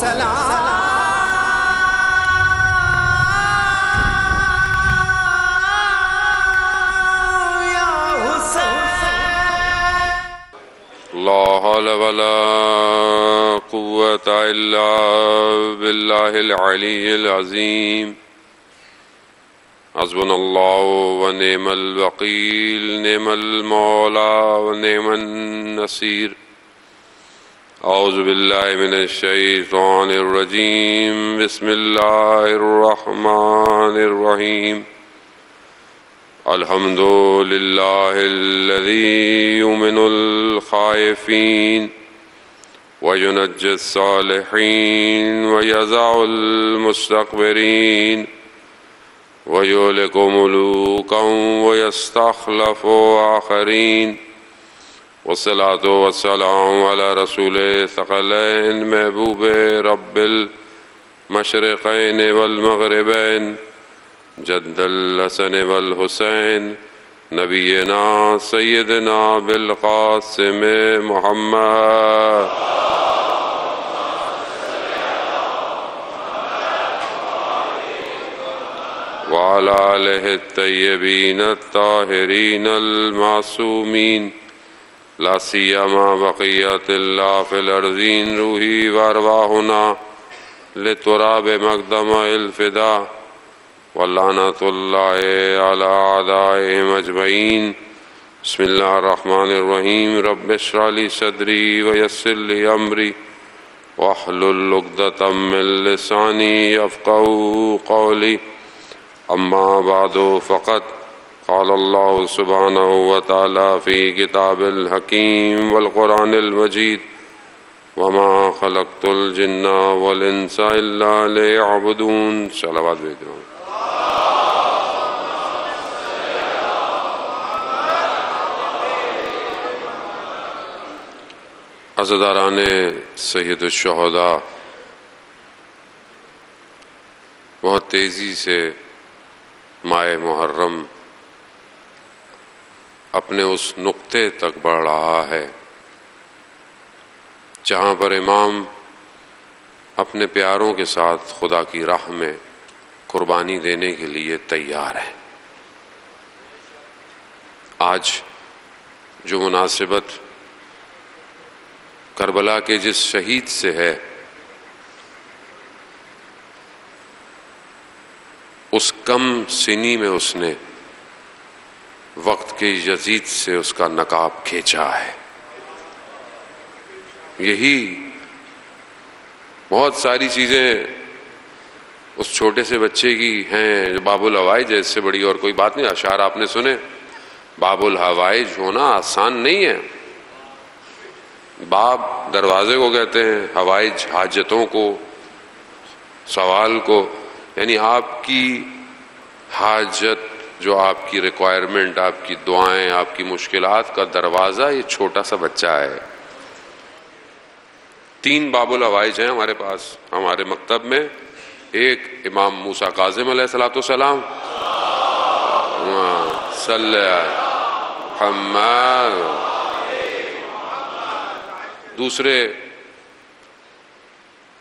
لا حول ولا قوة إلا بالله العلي العظيم حسبنا الله ونعم الوكيل نعم المولى ونعم النصير أعوذ بالله من الشيطان الرجيم بسم الله الرحمن الرحيم الحمد لله الذي يؤمن الخائفين وينجي الصالحين ويزع المستكبرين ويهلك ملوكا ويستخلف آخرين والصلاة والسلام على رسول الثقلين محبوب رب المشرقين والمغربين جد الحسن والحسين نبينا سيدنا بالقاسم محمد وعلى آله الطيبين الطاهرين المعصومين لا سيما بقية الله في الأرضين روحي وأرواحنا لتراب مقدم الفداء واللعنة الله على أعدائهم أجمعين بسم الله الرحمن الرحيم رب اشرح لي صدري ويسر لي أمري واحلل عقدة من لساني يفقهوا قولي أما بعد فقد قال الله سبحانه وتعالى في كتاب الحكيم والقرآن المجيد وما خلقت الجن والإنس إلا ليعبدون صلوات بھیجو عزاداران سید الشہداء بہت تیزی سے ماہ محرم اپنے اس نقطے تک بڑھ رہا ہے جہاں پر امام اپنے پیاروں کے ساتھ خدا کی راہ میں قربانی دینے کے لیے تیار ہیں۔ آج جو مناسبت کربلا کے جس شہید سے ہے اس کم سنی میں اس نے وقت کے یزید سے اس کا نقاب کھینچا ہے۔ یہی بہت ساری چیزیں اس چھوٹے سے بچے کی ہیں۔ باب الحوائج ہے، اس سے بڑی اور کوئی بات نہیں۔ اشعار آپ نے سنے، باب الحوائج ہونا آسان نہیں ہے۔ باب دروازے کو کہتے ہیں، حوائج حاجتوں کو، سوال کو، یعنی آپ کی حاجت، جو آپ کی ریکوائرمنٹ، آپ کی دعائیں، آپ کی مشکلات کا دروازہ یہ چھوٹا سا بچہ ہے۔ 3 باب الحوائج ہیں ہمارے پاس ہمارے مکتب میں۔ ایک امام موسیٰ کاظم علیہ السلام صلی محمد، دوسرے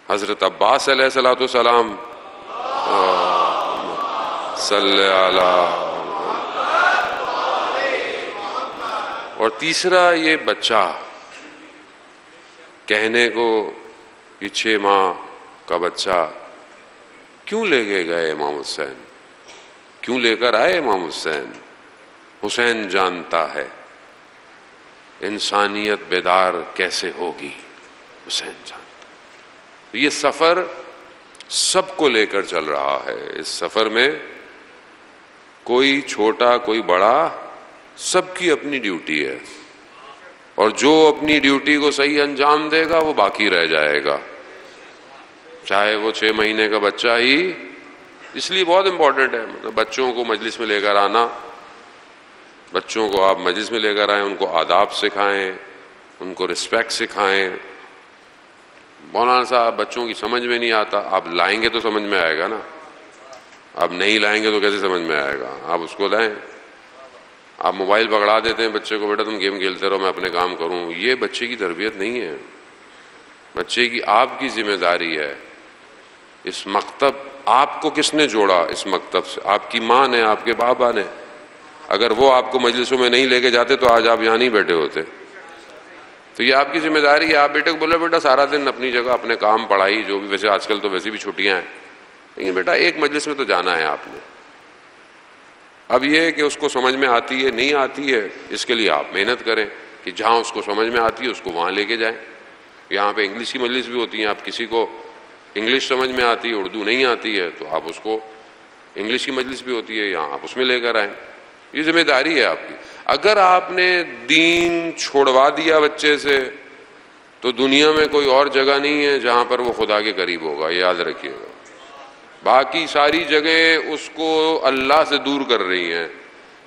حضرت عباس علیہ السلام صلی اللہ، اور تیسرا یہ بچہ کہنے کو، یہ 6 ماہ کا بچہ کیوں لے کے گئے امام حسین، کیوں لے کر آئے امام حسین؟ حسین جانتا ہے انسانیت بیدار کیسے ہوگی، حسین جانتا۔ یہ سفر سب کو لے کر چل رہا ہے۔ اس سفر میں کوئی چھوٹا کوئی بڑا، سب کی اپنی ڈیوٹی ہے، اور جو اپنی ڈیوٹی کو صحیح انجام دے گا وہ باقی رہ جائے گا، چاہے وہ 6 مہینے کا بچہ ہی۔ اس لیے بہت امپورٹنٹ ہے بچوں کو مجلس میں لے کر آنا۔ بچوں کو آپ مجلس میں لے کر آئیں، ان کو آداب سکھائیں، ان کو رسپیکٹ سکھائیں۔ مولانا صاحب بچوں کی سمجھ میں نہیں آتا، آپ لائیں گے تو سمجھ میں آئے گا نا، آپ نہیں لائیں گے تو کیسے سمجھ میں آئے گا؟ آپ اس کو لائیں۔ آپ موبائل پکڑا دیتے ہیں بچے کو، بیٹا تم گیم کھیلتے رہو میں اپنے کام کروں، یہ بچے کی تربیت نہیں ہے۔ بچے کی آپ کی ذمہ داری ہے. اس مکتب آپ کو کس نے جوڑا؟ اس مکتب سے آپ کی ماں نے، آپ کے بابا نے. اگر وہ آپ کو مجلسوں میں نہیں لے کے جاتے تو آج آپ یہاں نہیں بیٹھے ہوتے. تو یہ آپ کی ذمہ داری ہے. آپ بیٹے کو بولے بیٹا سارا دن اپنی جگہ اپنے کام پڑھائی جو بھی، ویسے آج کل تو ویسے بھی چھٹیاں ہیں، لیکن بیٹا ایک مجلس میں تو جانا ہے آپ نے. اب یہ ہے کہ اس کو سمجھ میں آتی ہے نہیں آتی ہے، اس کے لیے آپ محنت کریں کہ جہاں اس کو سمجھ میں آتی ہے اس کو وہاں لے کے جائیں. یہاں پہ انگلش کی مجلس بھی ہوتی ہیں. آپ کسی کو انگلش سمجھ میں آتی ہے، اردو نہیں آتی ہے، تو آپ اس کو، انگلش کی مجلس بھی ہوتی ہے یہاں، آپ اس میں لے کر آئیں. یہ ذمہ داری ہے آپ کی. اگر آپ نے دین چھوڑوا دیا بچے سے تو دنیا میں کوئی اور جگہ نہیں ہے جہاں پر وہ خدا کے قریب ہوگا، یہ یاد رکھیے گا. باقی ساری جگہیں اس کو اللہ سے دور کر رہی ہیں.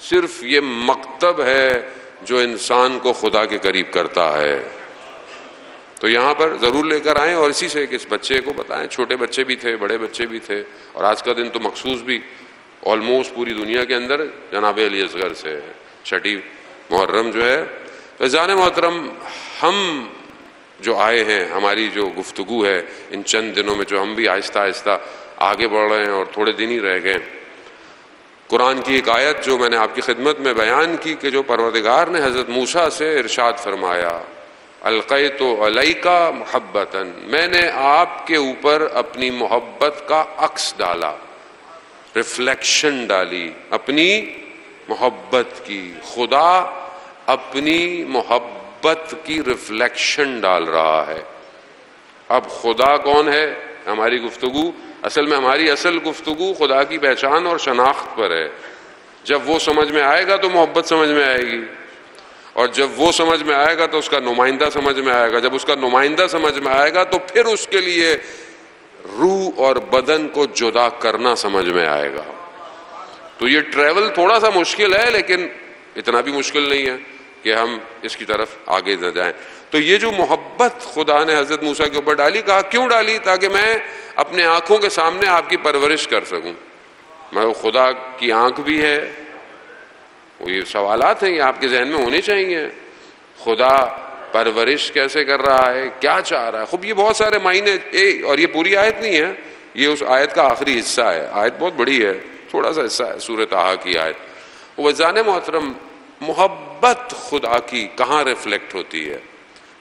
صرف یہ مکتب ہے جو انسان کو خدا کے قریب کرتا ہے. تو یہاں پر ضرور لے کر آئیں اور اسی سے کہ اس بچے کو بتائیں. چھوٹے بچے بھی تھے، بڑے بچے بھی تھے، اور آج کا دن تو مخصوص بھی آلموسٹ پوری دنیا کے اندر جناب علی اصغر سے ہے، 6 محرم جو ہے. عزیزان محترم، ہم جو آئے ہیں، ہماری جو گفتگو ہے ان چند دنوں میں، جو ہم بھی آہستہ آہستہ آگے بڑھ رہے ہیں اور تھوڑے دن ہی رہ گئے، قرآن کی ایک آیت جو میں نے آپ کی خدمت میں بیان کی کہ جو پروردگار نے حضرت موسیٰ سے ارشاد فرمایا، القیت علیک محبتا، میں نے آپ کے اوپر اپنی محبت کا عکس ڈالا، ریفلیکشن ڈالی اپنی محبت کی. خدا اپنی محبت کی ریفلیکشن ڈال رہا ہے. اب خدا کون ہے؟ ہماری گفتگو اصل میں، ہماری اصل گفتگو خدا کی پہچان اور شناخت پر ہے. جب وہ سمجھ میں آئے گا تو محبت سمجھ میں آئے گی، اور جب وہ سمجھ میں آئے گا تو اس کا نمائندہ سمجھ میں آئے گا. جب اس کا نمائندہ سمجھ میں آئے گا تو پھر اس کے لیے روح اور بدن کو جدا کرنا سمجھ میں آئے گا. تو یہ ٹریول تھوڑا سا مشکل ہے، لیکن اتنا بھی مشکل نہیں ہے کہ ہم اس کی طرف آگے نہ جائیں. تو یہ جو محبت خدا نے حضرت موسیٰ کے اوپر ڈالی، کہا کیوں ڈالی؟ تاکہ میں اپنے آنکھوں کے سامنے آپ کی پرورش کر سکوں. میں وہ خدا کی آنکھ بھی ہے. وہ یہ سوالات ہیں یہ آپ کے ذہن میں ہونے چاہیے. خدا پرورش کیسے کر رہا ہے، کیا چاہ رہا ہے؟ خوب یہ بہت سارے معنی، اور یہ پوری آیت نہیں ہے، یہ اس آیت کا آخری حصہ ہے. آیت بہت بڑی ہے، تھوڑا سا حصہ ہے سورۃ طٰہٰ کی آیت. وزان محترم، محبت خدا کی کہاں ریفلیکٹ ہوتی ہے؟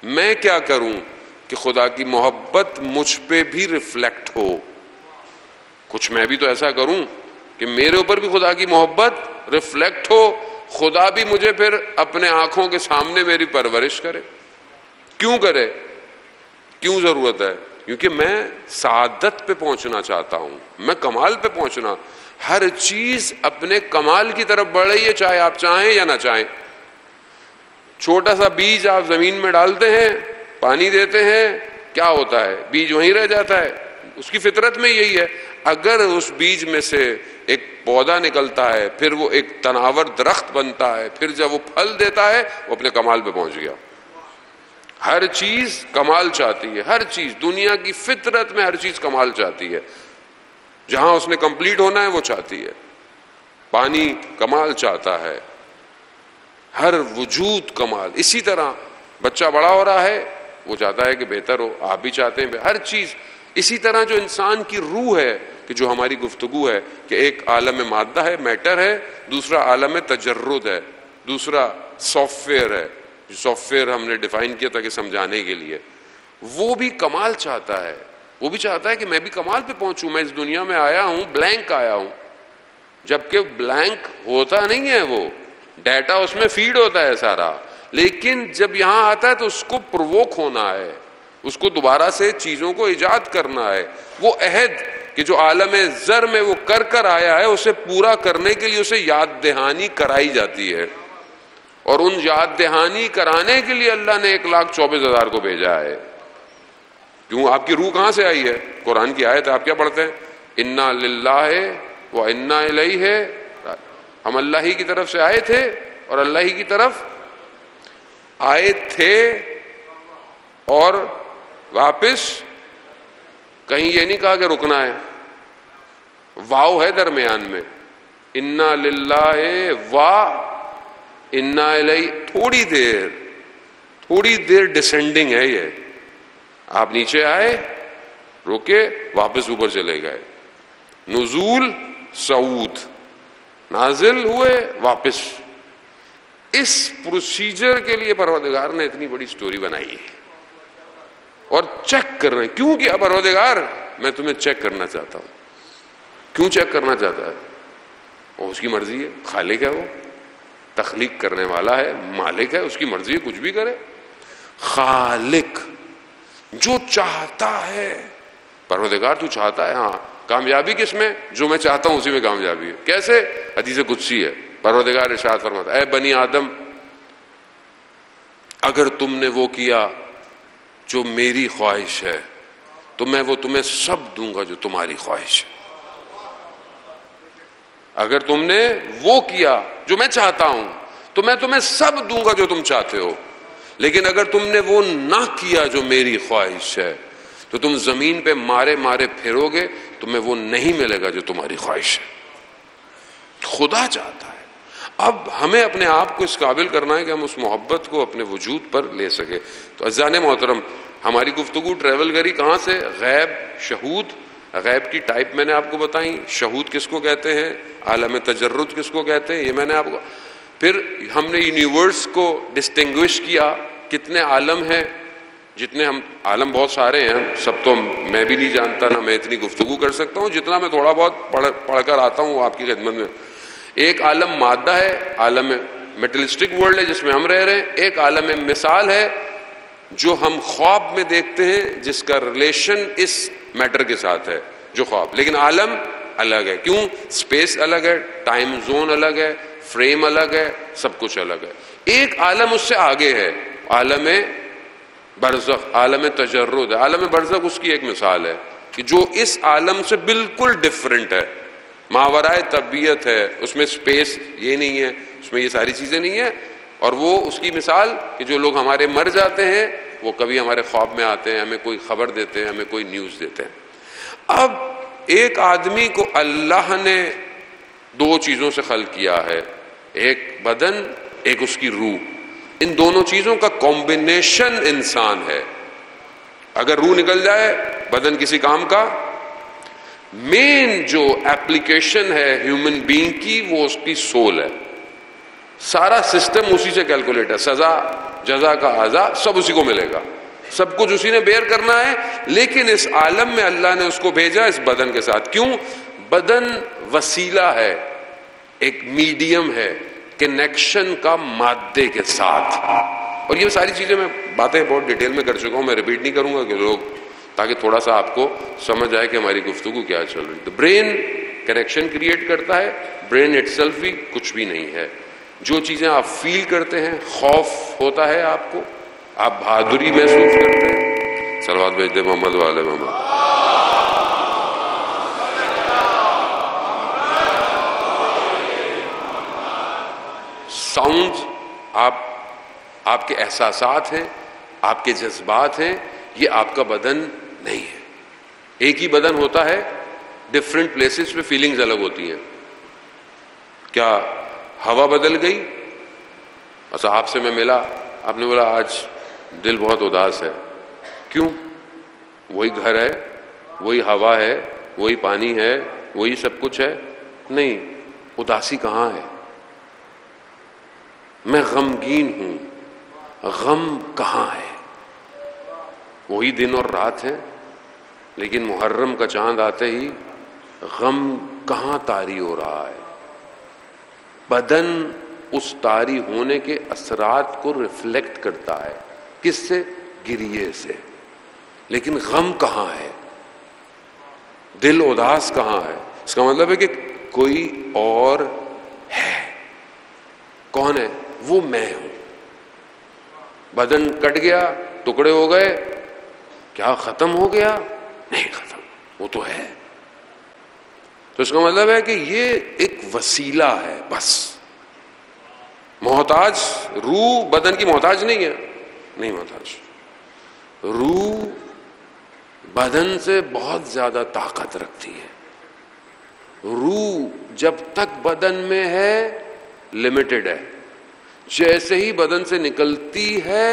میں کیا کروں کہ خدا کی محبت مجھ پہ بھی ریفلیکٹ ہو؟ کچھ میں بھی تو ایسا کروں کہ میرے اوپر بھی خدا کی محبت ریفلیکٹ ہو، خدا بھی مجھے پھر اپنے آنکھوں کے سامنے میری پرورش کرے. کیوں کرے؟ کیوں ضرورت ہے؟ کیونکہ میں سعادت پہ پہنچنا چاہتا ہوں، میں کمال پہ پہنچنا. ہر چیز اپنے کمال کی طرف بڑھ رہی ہے، چاہے آپ چاہیں یا نہ چاہیں. چھوٹا سا بیج آپ زمین میں ڈالتے ہیں، پانی دیتے ہیں، کیا ہوتا ہے؟ بیج وہیں رہ جاتا ہے. اس کی فطرت میں یہی ہے. اگر اس بیج میں سے ایک پودا نکلتا ہے، پھر وہ ایک تناور درخت بنتا ہے، پھر جب وہ پھل دیتا ہے، وہ اپنے کمال پہ پہنچ گیا. ہر چیز کمال چاہتی ہے، ہر چیز دنیا کی فطرت میں ہر چیز کمال چاہتی ہے. جہاں اس نے کمپلیٹ ہونا ہے وہ چاہتی ہے. پانی کمال چاہتا ہے، ہر وجود کمال. اسی طرح بچہ بڑا ہو رہا ہے، وہ چاہتا ہے کہ بہتر ہو. آپ بھی چاہتے ہیں ہر چیز. اسی طرح جو انسان کی روح ہے، کہ جو ہماری گفتگو ہے کہ ایک عالم مادہ ہے، میٹر ہے، دوسرا عالم تجرد ہے، دوسرا سافٹ ویئر ہے. جو سافٹ ویئر ہم نے ڈیفائن کیا تھا کہ سمجھانے کے لیے، وہ بھی کمال چاہتا ہے. وہ بھی چاہتا ہے کہ میں بھی کمال پہ پہنچوں. میں اس دنیا میں آیا ہوں بلینک آیا ہوں، جبکہ بلینک ہوتا نہیں ہے، وہ ڈیٹا اس میں فیڈ ہوتا ہے سارا. لیکن جب یہاں آتا ہے تو اس کو پرووک ہونا ہے، اس کو دوبارہ سے چیزوں کو ایجاد کرنا ہے. وہ عہد کہ جو عالم زر میں وہ کر آیا ہے، اسے پورا کرنے کے لیے اسے یاد دہانی کرائی جاتی ہے. اور ان یاد دہانی کرانے کے لیے اللہ نے 1,24,000 کو بھیجا ہے. کیوں؟ آپ کی روح کہاں سے آئی ہے؟ قرآن کی آیت آپ کیا پڑھتے ہیں؟ انا للہ و انا الیہ. ہم اللہ ہی کی طرف سے آئے تھے اور اللہ ہی کی طرف آئے تھے، اور واپس کہیں یہ نہیں کہا کہ رکنا ہے. واو ہے درمیان میں. انا للہ و انا الیہ، تھوڑی دیر ڈسینڈنگ ہے. یہ آپ نیچے آئے, روکے, واپس اوپر چلے گئے. نزول, صعود, نازل ہوئے, واپس. اس پروسیجر کے لیے پروردگار نے اتنی بڑی سٹوری بنائی ہے. اور چیک کر رہے ہیں. کیوں کیا پروردگار؟ میں تمہیں چیک کرنا چاہتا ہوں. کیوں چیک کرنا چاہتا ہے؟ وہ اس کی مرضی ہے. خالق ہے, وہ تخلیق کرنے والا ہے, مالک ہے, اس کی مرضی ہے, کچھ بھی کرے. خالق جو چاہتا ہے. پروردگار تو چاہتا ہے. ہاں, کامیابی کس میں؟ جو میں چاہتا ہوں اسی میں کامیابی ہے. کیسے؟ حدیث قدسی ہے. پروردگار ارشاد فرماتا ہے, اے بنی آدم, اگر تم نے وہ کیا جو میری خواہش ہے تو میں وہ تمہیں سب دوں گا جو تمہاری خواہش ہے. اگر تم نے وہ کیا جو میں چاہتا ہوں تو میں تمہیں سب دوں گا جو تم چاہتے ہو. لیکن اگر تم نے وہ نہ کیا جو میری خواہش ہے تو تم زمین پہ مارے مارے پھرو گے, تمہیں وہ نہیں ملے گا جو تمہاری خواہش ہے. خدا چاہتا ہے. اب ہمیں اپنے آپ کو اس قابل کرنا ہے کہ ہم اس محبت کو اپنے وجود پر لے سکے. تو عزیزان محترم, ہماری گفتگو ٹریول کری کہاں سے؟ غیب, شہود. غیب کی ٹائپ میں نے آپ کو بتائیں. شہود کس کو کہتے ہیں؟ عالم تجرد کس کو کہتے ہیں؟ یہ میں نے آپ کو. پھر ہم نے یونیورس کو ڈسٹنگوش کیا. کتنے عالم ہیں؟ جتنے ہم عالم بہت سارے ہیں, سب تو میں بھی نہیں جانتا, نہ میں اتنی گفتگو کر سکتا ہوں. جتنا میں تھوڑا بہت پڑھ کر آتا ہوں آپ کی خدمت میں. ایک عالم مادہ ہے, عالم میٹلسٹک ورلڈ ہے جس میں ہم رہ رہے ہیں. ایک عالم مثال ہے جو ہم خواب میں دیکھتے ہیں, جس کا ریلیشن اس میٹر کے ساتھ ہے, جو خواب. لیکن عالم الگ ہے. کیوں؟ اسپیس الگ ہے, ٹائم زون الگ ہے, فریم الگ ہے, سب کچھ الگ ہے. ایک عالم اس سے آگے ہے, عالم برزخ, عالم تجرد. عالم برزخ اس کی ایک مثال ہے کہ جو اس عالم سے بالکل ڈفرینٹ ہے, ماورائے طبیعت ہے. اس میں سپیس یہ نہیں ہے, اس میں یہ ساری چیزیں نہیں ہیں. اور وہ اس کی مثال کہ جو لوگ ہمارے مر جاتے ہیں وہ کبھی ہمارے خواب میں آتے ہیں, ہمیں کوئی خبر دیتے ہیں, ہمیں کوئی نیوز دیتے ہیں. اب ایک آدمی کو اللہ نے دو چیزوں سے خلق کیا ہے, ایک بدن, ایک اس کی روح. ان دونوں چیزوں کا کمبینیشن انسان ہے. اگر روح نکل جائے بدن کسی کام کا. مین جو ایپلیکیشن ہے ہیومن بینگ کی وہ اس کی سول ہے. سارا سسٹم اسی سے کیلکولیٹ ہے. سزا, جزا کا عزا سب اسی کو ملے گا, سب کچھ اسی نے بیئر کرنا ہے. لیکن اس عالم میں اللہ نے اس کو بھیجا اس بدن کے ساتھ. کیوں؟ بدن وسیلہ ہے, ایک میڈیم ہے کنیکشن کا مادے کے ساتھ. اور یہ ساری چیزیں میں باتیں بہت ڈیٹیل میں کر چکا ہوں, میں ریپیٹ نہیں کروں گا کہ لوگ, تاکہ تھوڑا سا آپ کو سمجھ آئے کہ ہماری گفتگو کیا چل رہی ہے. برین کنیکشن کریٹ کرتا ہے, برین اٹ سیلف بھی کچھ بھی نہیں ہے. جو چیزیں آپ فیل کرتے ہیں, خوف ہوتا ہے آپ کو, آپ بہادری محسوس کرتے ہیں. صلوات بھیج دے محمد والے محمد. ساؤنڈ آپ کے احساسات ہیں, آپ کے جذبات ہیں, یہ آپ کا بدن نہیں ہے. ایک ہی بدن ہوتا ہے, ڈفرینٹ پلیسز پہ فیلنگز الگ ہوتی ہیں. کیا ہوا بدل گئی؟ اچھا, آپ سے میں ملا, آپ نے بولا آج دل بہت اداس ہے. کیوں؟ وہی گھر ہے, وہی ہوا ہے, وہی پانی ہے, وہی سب کچھ ہے. نہیں, اداسی کہاں ہے؟ میں غمگین ہوں, غم کہاں ہے؟ وہی دن اور رات ہے, لیکن محرم کا چاند آتے ہی غم کہاں طاری ہو رہا ہے؟ بدن اس طاری ہونے کے اثرات کو ریفلیکٹ کرتا ہے. کس سے؟ گریے سے. لیکن غم کہاں ہے؟ دل اداس کہاں ہے؟ اس کا مطلب ہے کہ کوئی اور ہے. کون ہے وہ؟ میں ہوں. بدن کٹ گیا, ٹکڑے ہو گئے, کیا ختم ہو گیا؟ نہیں ختم, وہ تو ہے. تو اس کا مطلب ہے کہ یہ ایک وسیلہ ہے بس. محتاج روح بدن کی محتاج نہیں ہے, نہیں محتاج. روح بدن سے بہت زیادہ طاقت رکھتی ہے. روح جب تک بدن میں ہے لمیٹڈ ہے, جیسے ہی بدن سے نکلتی ہے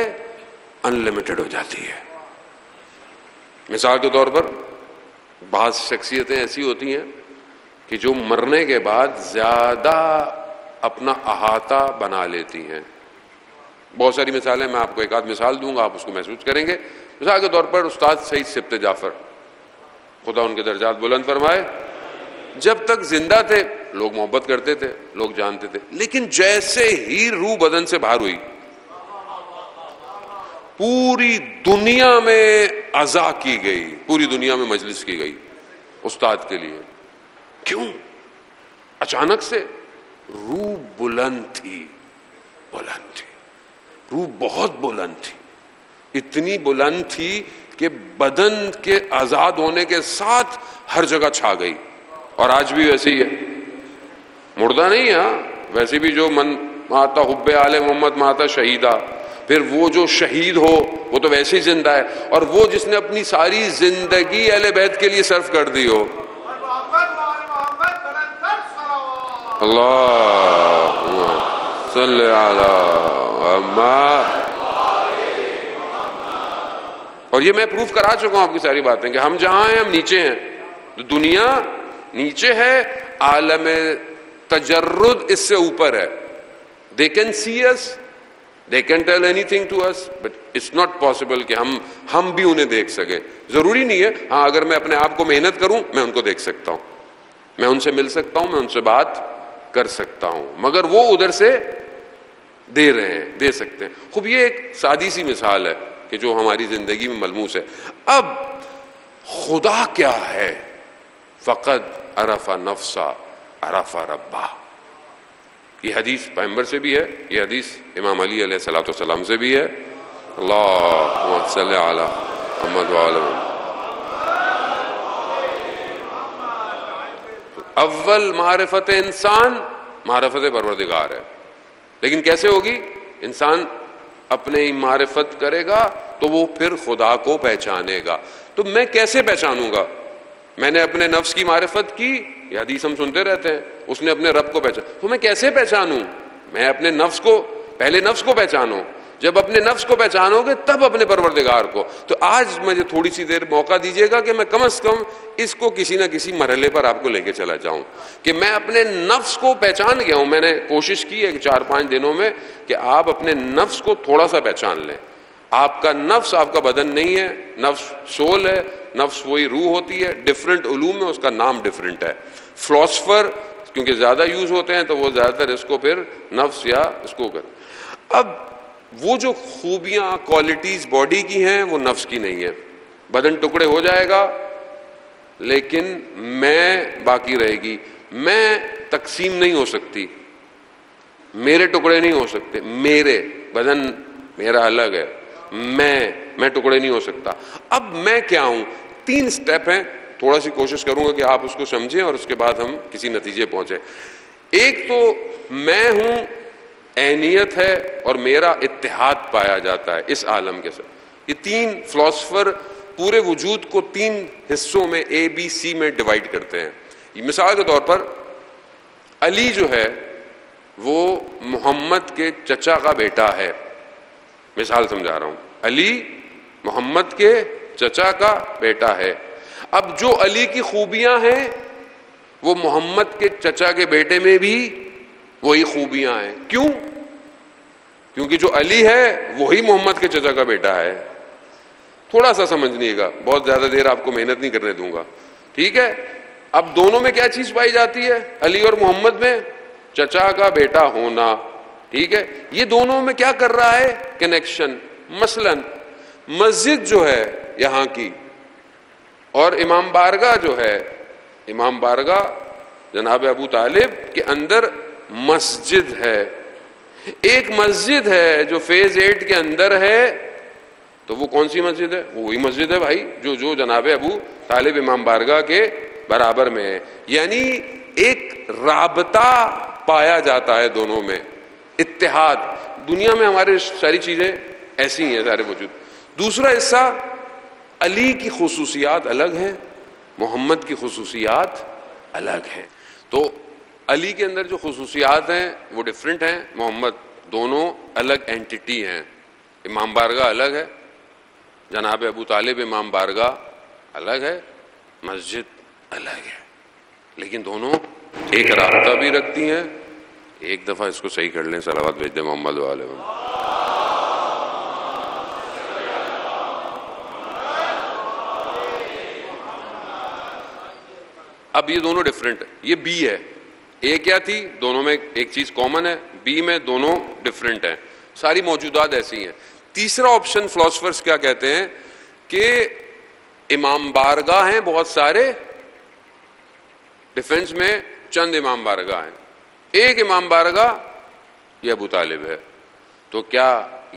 ان لمیٹڈ ہو جاتی ہے. مثال کے طور پر بعض شخصیتیں ایسی ہوتی ہیں کہ جو مرنے کے بعد زیادہ اپنا احاطہ بنا لیتی ہیں. بہت ساری مثالیں، میں آپ کو ایک آدھ مثال دوں گا، آپ اس کو محسوس کریں گے. مثال کے طور پر استاد سید سبط جعفر، خدا ان کے درجات بلند فرمائے، جب تک زندہ تھے لوگ محبت کرتے تھے، لوگ جانتے تھے، لیکن جیسے ہی روح بدن سے باہر ہوئی پوری دنیا میں عزا کی گئی، پوری دنیا میں مجلس کی گئی استاد کے لیے. کیوں؟ اچانک سے روح بلند تھی، روح بہت بلند تھی، اتنی بلند تھی کہ بدن کے آزاد ہونے کے ساتھ ہر جگہ چھا گئی. اور آج بھی ویسے ہی ہے، مردہ نہیں ہے. ویسے بھی جو من ماتا حب آل محمد ماتا شہیدہ، پھر وہ جو شہید ہو وہ تو ویسے ہی زندہ ہے، اور وہ جس نے اپنی ساری زندگی اہل بیت کے لیے صرف کر دی ہو. اللہم صلی علی محمد. اور یہ میں پروف کرا چکا ہوں آپ کی ساری باتیں کہ ہم جہاں ہیں ہم نیچے ہیں. دنیا نیچے ہے، عالم تجرد اس سے اوپر ہے. They can see us, they can tell anything to us, but it's not possible کہ ہم بھی انہیں دیکھ سکیں. ضروری نہیں ہے، ہاں اگر میں اپنے آپ کو محنت کروں میں ان کو دیکھ سکتا ہوں، میں ان سے مل سکتا ہوں، میں ان سے بات کر سکتا ہوں، مگر وہ ادھر سے دے رہے ہیں، دے سکتے ہیں. خوب یہ ایک سادی سی مثال ہے کہ جو ہماری زندگی میں ملموس ہے. اب خدا کیا ہے؟ فقد عرف نفسا عرف ربا. یہ حدیث پیغمبر سے بھی ہے، یہ حدیث امام علی علیہ الصلوۃ والسلام سے بھی ہے. اللہم صلی علی محمد وعلی محمد. اول معرفت انسان معرفت پروردگار ہے. لیکن کیسے ہوگی؟ انسان اپنے معرفت کرے گا تو وہ پھر خدا کو پہچانے گا. تو میں کیسے پہچانوں گا؟ میں نے اپنے نفس کی معرفت کی، یہ حدیث ہم سنتے رہتے ہیں، اس نے اپنے رب کو پہچانا. تو میں کیسے پہچانوں؟ میں اپنے نفس کو، پہلے نفس کو پہچانوں. جب اپنے نفس کو پہچانو گے تب اپنے پروردگار کو. تو آج مجھے تھوڑی سی دیر موقع دیجیے گا کہ میں کم از کم اس کو کسی نہ کسی مرحلے پر آپ کو لے کے چلا جاؤں کہ میں اپنے نفس کو پہچان گیا ہوں. میں نے کوشش کی ہے 4-5 دنوں میں کہ آپ اپنے نفس کو تھوڑا سا پہچان لیں. آپ کا نفس آپ کا بدن نہیں ہے، نفس سول ہے، نفس وہی روح ہوتی ہے. ڈفرینٹ علوم میں اس کا نام ڈفرینٹ ہے. فلاسفر کیونکہ زیادہ یوز ہوتے ہیں تو وہ زیادہ تر اس کو پھر نفس یا اس کو کر. اب وہ جو خوبیاں کوالٹیز باڈی کی ہیں وہ نفس کی نہیں ہے. بدن ٹکڑے ہو جائے گا لیکن میں باقی رہے گی. میں تقسیم نہیں ہو سکتی، میرے ٹکڑے نہیں ہو سکتے. میرے بدن میرا الگ ہے، میں ٹکڑے نہیں ہو سکتا. اب میں کیا ہوں؟ 3 سٹیپ ہیں، تھوڑا سی کوشش کروں گا کہ آپ اس کو سمجھیں اور اس کے بعد ہم کسی نتیجے پہنچیں. ایک تو میں ہوں، عینیت ہے، اور میرا اتحاد پایا جاتا ہے اس عالم کے ساتھ. یہ 3 فلاسفر پورے وجود کو 3 حصوں میں ABC میں ڈیوائیڈ کرتے ہیں. مثال کے طور پر علی جو ہے وہ محمد کے چچا کا بیٹا ہے. مثال سمجھا رہا ہوں. علی محمد کے چچا کا بیٹا ہے. اب جو علی کی خوبیاں ہیں وہ محمد کے چچا کے بیٹے میں بھی وہی خوبیاں ہیں. کیوں؟ کیونکہ جو علی ہے وہی محمد کے چچا کا بیٹا ہے. تھوڑا سا سمجھنیے گا، بہت زیادہ دیر آپ کو محنت نہیں کرنے دوں گا، ٹھیک ہے؟ اب دونوں میں کیا چیز پائی جاتی ہے؟ علی اور محمد میں چچا کا بیٹا ہونا، ٹھیک ہے؟ یہ دونوں میں کیا کر رہا ہے؟ کنیکشن. مثلا مسجد جو ہے یہاں کی اور امام بارگاہ جو ہے، امام بارگاہ جناب ابو طالب کے اندر مسجد ہے. ایک مسجد ہے جو فیز 8 کے اندر ہے، تو وہ کون سی مسجد ہے؟ وہی مسجد ہے بھائی جو جناب ابو طالب امام بارگاہ کے برابر میں ہے. یعنی ایک رابطہ پایا جاتا ہے دونوں میں، اتحاد. دنیا میں ہمارے ساری چیزیں ایسی ہیں سارے وجود. دوسرا حصہ، علی کی خصوصیات الگ ہیں، محمد کی خصوصیات الگ ہیں. تو علی کے اندر جو خصوصیات ہیں وہ ڈفرینٹ ہیں، محمد، دونوں الگ اینٹیٹی ہیں. امام بارگاہ الگ ہے، جناب ابو طالب امام بارگاہ الگ ہے، مسجد الگ ہے، لیکن دونوں ایک رابطہ بھی رکھتی ہیں. ایک دفعہ اس کو صحیح کر لیں، صلوات بھیج دیں محمد والے. اب یہ دونوں ڈفرینٹ ہے، یہ بی ہے. اے کیا تھی؟ دونوں میں ایک چیز کامن ہے، بی میں دونوں ڈفرینٹ ہیں. ساری موجودات ایسی ہیں. تیسرا آپشن فلاسفرز کیا کہتے ہیں کہ امام بارگاہ ہیں بہت سارے، ڈیفنس میں چند امام بارگاہ ہیں، ایک امام بارگاہ یہ ابو طالب ہے. تو کیا